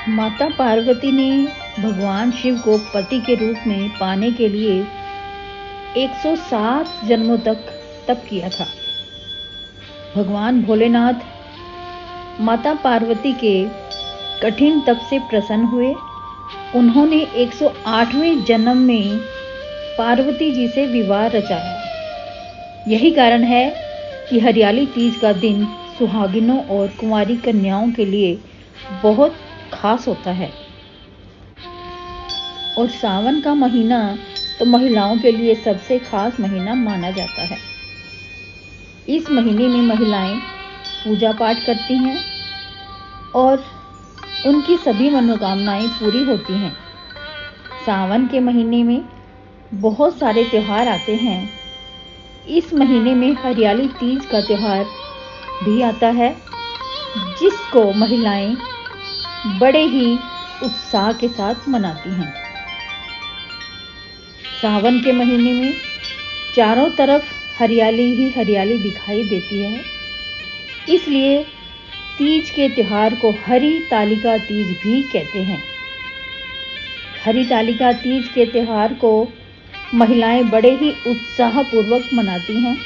माता पार्वती ने भगवान शिव को पति के रूप में पाने के लिए 107 जन्मों तक तप किया था। भगवान भोलेनाथ माता पार्वती के कठिन तप से प्रसन्न हुए। उन्होंने 108वें जन्म में पार्वती जी से विवाह रचाया। यही कारण है कि हरियाली तीज का दिन सुहागिनों और कुंवारी कन्याओं के लिए बहुत खास होता है। और सावन का महीना तो महिलाओं के लिए सबसे खास महीना माना जाता है। इस महीने में महिलाएं पूजा पाठ करती हैं और उनकी सभी मनोकामनाएं पूरी होती हैं। सावन के महीने में बहुत सारे त्योहार आते हैं। इस महीने में हरियाली तीज का त्योहार भी आता है, जिसको महिलाएं बड़े ही उत्साह के साथ मनाती हैं। सावन के महीने में चारों तरफ हरियाली ही हरियाली दिखाई देती है। इसलिए तीज के त्योहार को हरितालिका तीज भी कहते हैं। हरितालिका तीज के त्योहार को महिलाएं बड़े ही उत्साहपूर्वक मनाती हैं।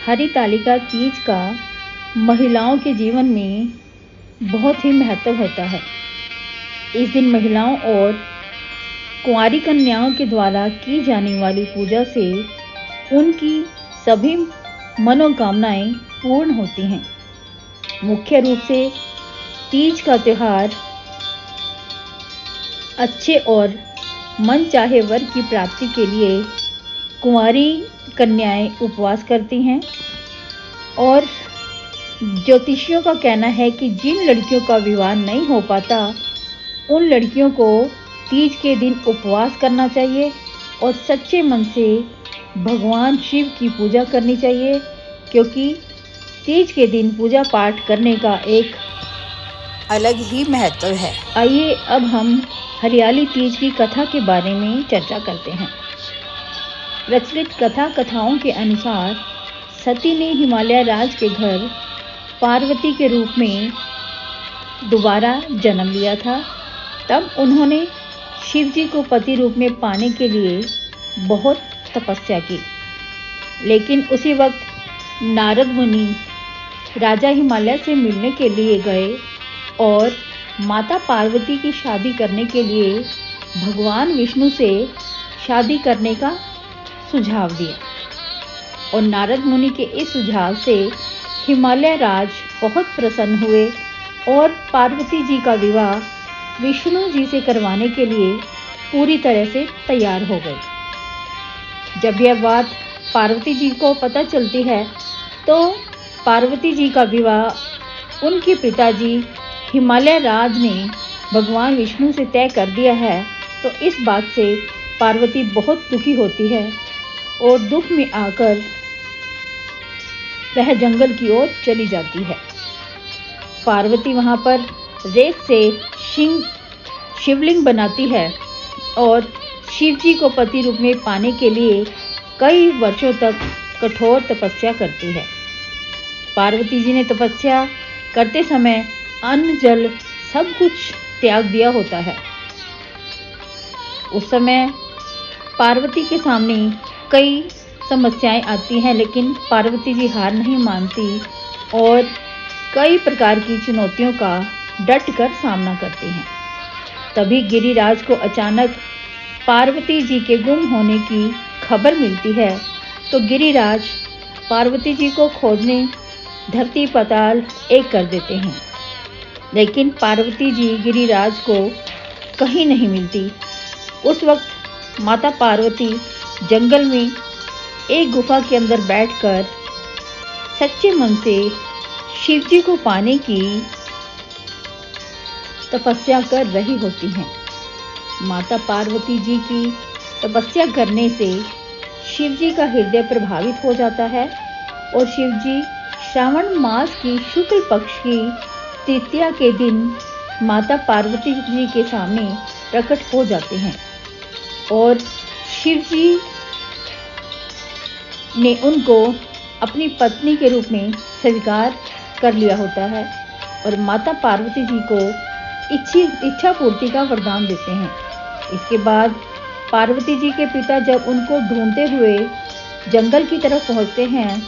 हरितालिका तीज का महिलाओं के जीवन में बहुत ही महत्व होता है। इस दिन महिलाओं और कुंवारी कन्याओं के द्वारा की जाने वाली पूजा से उनकी सभी मनोकामनाएं पूर्ण होती हैं। मुख्य रूप से तीज का त्योहार अच्छे और मनचाहे वर की प्राप्ति के लिए कुंवारी कन्याएं उपवास करती हैं। और ज्योतिषियों का कहना है कि जिन लड़कियों का विवाह नहीं हो पाता, उन लड़कियों को तीज के दिन उपवास करना चाहिए और सच्चे मन से भगवान शिव की पूजा करनी चाहिए, क्योंकि तीज के दिन पूजा पाठ करने का एक अलग ही महत्व है। आइए अब हम हरियाली तीज की कथा के बारे में चर्चा करते हैं। प्रचलित कथाओं के अनुसार सती ने हिमालय राज के घर पार्वती के रूप में दोबारा जन्म लिया था। तब उन्होंने शिव जी को पति रूप में पाने के लिए बहुत तपस्या की। लेकिन उसी वक्त नारद मुनि राजा हिमालय से मिलने के लिए गए और माता पार्वती की शादी करने के लिए भगवान विष्णु से शादी करने का सुझाव दिया। और नारद मुनि के इस सुझाव से हिमालय राज बहुत प्रसन्न हुए और पार्वती जी का विवाह विष्णु जी से करवाने के लिए पूरी तरह से तैयार हो गए। जब यह बात पार्वती जी को पता चलती है तो पार्वती जी का विवाह उनके पिताजी हिमालय राज ने भगवान विष्णु से तय कर दिया है। तो इस बात से पार्वती बहुत दुखी होती है और दुख में आकर वह जंगल की ओर चली जाती है। पार्वती वहां पर रेत से शिवलिंग बनाती है और शिव जी को पति रूप में पाने के लिए कई वर्षों तक कठोर तपस्या करती है। पार्वती जी ने तपस्या करते समय अन्न जल सब कुछ त्याग दिया होता है। उस समय पार्वती के सामने कई समस्याएं आती हैं, लेकिन पार्वती जी हार नहीं मानती और कई प्रकार की चुनौतियों का डट कर सामना करती हैं। तभी गिरिराज को अचानक पार्वती जी के गुम होने की खबर मिलती है। तो गिरिराज पार्वती जी को खोजने धरती पाताल एक कर देते हैं, लेकिन पार्वती जी गिरिराज को कहीं नहीं मिलती। उस वक्त माता पार्वती जंगल में एक गुफा के अंदर बैठकर सच्चे मन से शिव जी को पाने की तपस्या कर रही होती हैं। माता पार्वती जी की तपस्या करने से शिव जी का हृदय प्रभावित हो जाता है और शिव जी श्रावण मास की शुक्ल पक्ष की तृतीया के दिन माता पार्वती जी के सामने प्रकट हो जाते हैं और शिव जी ने उनको अपनी पत्नी के रूप में स्वीकार कर लिया होता है और माता पार्वती जी को इच्छा पूर्ति का वरदान देते हैं। इसके बाद पार्वती जी के पिता जब उनको ढूंढते हुए जंगल की तरफ पहुंचते हैं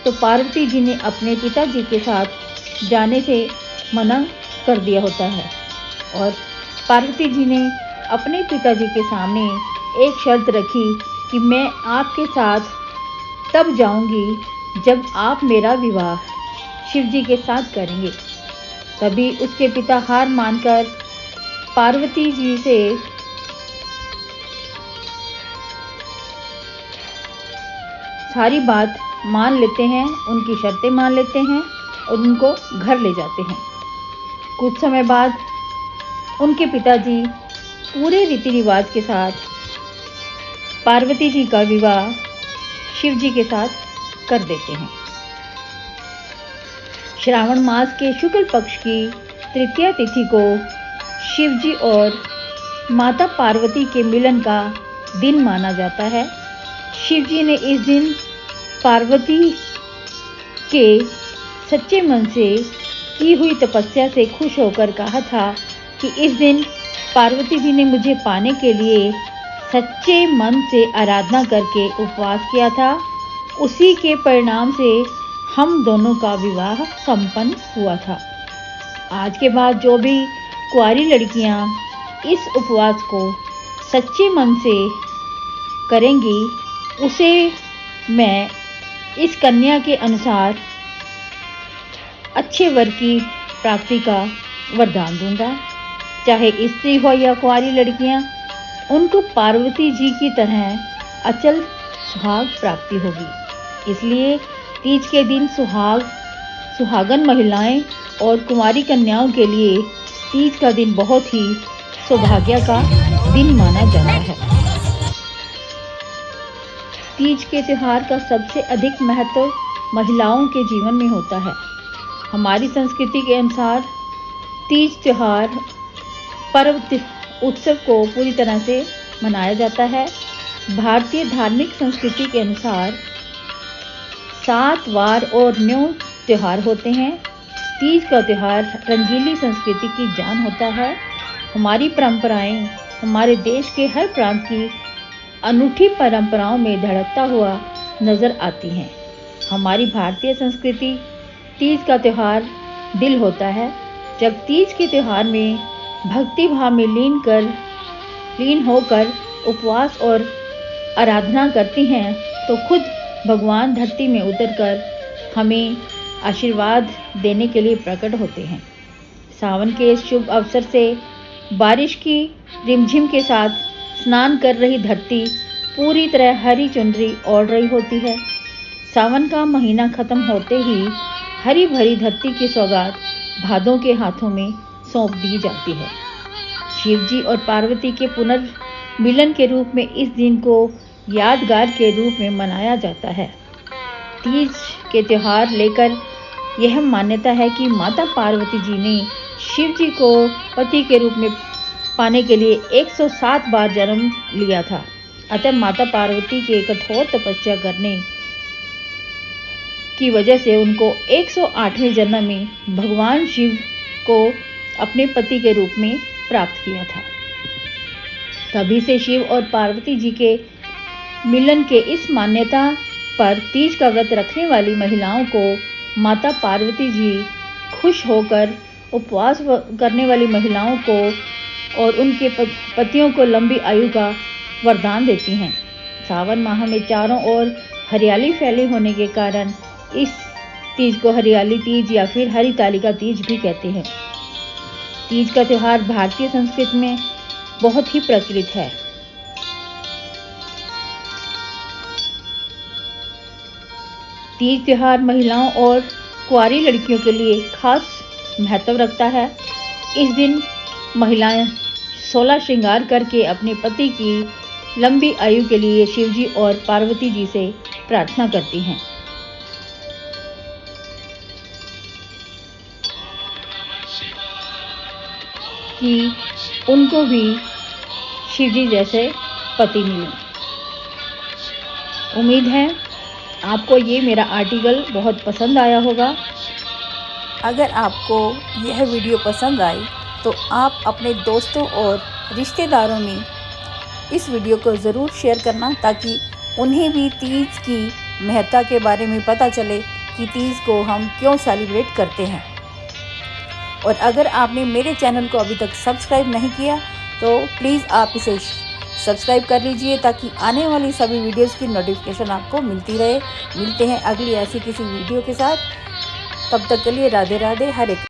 तो पार्वती जी ने अपने पिताजी के साथ जाने से मना कर दिया होता है और पार्वती जी ने अपने पिताजी के सामने एक शर्त रखी कि मैं आपके साथ तब जाऊंगी जब आप मेरा विवाह शिव जी के साथ करेंगे। तभी उसके पिता हार मानकर पार्वती जी से सारी बात मान लेते हैं, उनकी शर्तें मान लेते हैं और उनको घर ले जाते हैं। कुछ समय बाद उनके पिताजी पूरे रीति रिवाज के साथ पार्वती जी का विवाह शिव जी के साथ कर देते हैं। श्रावण मास के शुक्ल पक्ष की तृतीया तिथि को शिव जी और माता पार्वती के मिलन का दिन माना जाता है। शिव जी ने इस दिन पार्वती के सच्चे मन से की हुई तपस्या से खुश होकर कहा था कि इस दिन पार्वती जी ने मुझे पाने के लिए सच्चे मन से आराधना करके उपवास किया था। उसी के परिणाम से हम दोनों का विवाह संपन्न हुआ था। आज के बाद जो भी कुंवारी लड़कियां इस उपवास को सच्चे मन से करेंगी उसे मैं इस कन्या के अनुसार अच्छे वर की प्राप्ति का वरदान दूंगा। चाहे स्त्री हो या कुंवारी लड़कियां, उनको पार्वती जी की तरह अचल सुहाग प्राप्ति होगी। इसलिए तीज के दिन सुहागन महिलाएं और कुंवारी कन्याओं के लिए तीज का दिन बहुत ही सौभाग्य का दिन माना जाता है। तीज के त्योहार का सबसे अधिक महत्व महिलाओं के जीवन में होता है। हमारी संस्कृति के अनुसार तीज त्योहार पर्व उत्सव को पूरी तरह से मनाया जाता है। भारतीय धार्मिक संस्कृति के अनुसार 7 वार और 9 त्योहार होते हैं। तीज का त्योहार रंगीली संस्कृति की जान होता है। हमारी परंपराएं हमारे देश के हर प्रांत की अनूठी परंपराओं में धड़कता हुआ नजर आती हैं। हमारी भारतीय संस्कृति तीज का त्योहार दिल होता है। जब तीज के त्योहार में भक्ति भाव में लीन होकर उपवास और आराधना करती हैं तो खुद भगवान धरती में उतरकर हमें आशीर्वाद देने के लिए प्रकट होते हैं। सावन के इस शुभ अवसर से बारिश की रिमझिम के साथ स्नान कर रही धरती पूरी तरह हरी चुनरी ओढ़ रही होती है। सावन का महीना खत्म होते ही हरी भरी धरती की सौगात भादों के हाथों में सौंप दी जाती है। शिव जी और पार्वती के पुनर्मिलन के रूप में इस दिन को यादगार के रूप में मनाया जाता है। तीज के त्योहार लेकर यह मान्यता है कि माता पार्वती जी ने शिव जी को पति के रूप में पाने के लिए 107 बार जन्म लिया था। अतः माता पार्वती के कठोर तपस्या करने की वजह से उनको 108वें जन्म में भगवान शिव को अपने पति के रूप में प्राप्त किया था। तभी से शिव और पार्वती जी के मिलन के इस मान्यता पर तीज का व्रत रखने वाली महिलाओं को माता पार्वती जी खुश होकर उपवास करने वाली महिलाओं को और उनके पतियों को लंबी आयु का वरदान देती हैं। सावन माह में चारों ओर हरियाली फैले होने के कारण इस तीज को हरियाली तीज या फिर हरितालिका तीज भी कहते हैं। तीज का त्योहार भारतीय संस्कृति में बहुत ही प्रचलित है। तीज त्योहार महिलाओं और कुंवारी लड़कियों के लिए खास महत्व रखता है। इस दिन महिलाएं 16 श्रृंगार करके अपने पति की लंबी आयु के लिए शिवजी और पार्वती जी से प्रार्थना करती हैं। कि उनको भी शिवजी जैसे पति मिले। उम्मीद है आपको ये मेरा आर्टिकल बहुत पसंद आया होगा। अगर आपको यह वीडियो पसंद आई तो आप अपने दोस्तों और रिश्तेदारों में इस वीडियो को ज़रूर शेयर करना, ताकि उन्हें भी तीज की महत्ता के बारे में पता चले कि तीज को हम क्यों सेलिब्रेट करते हैं। और अगर आपने मेरे चैनल को अभी तक सब्सक्राइब नहीं किया तो प्लीज़ आप इसे सब्सक्राइब कर लीजिए, ताकि आने वाली सभी वीडियोस की नोटिफिकेशन आपको मिलती रहे। मिलते हैं अगली ऐसी किसी वीडियो के साथ। तब तक के लिए राधे राधे, हरे कृष्ण।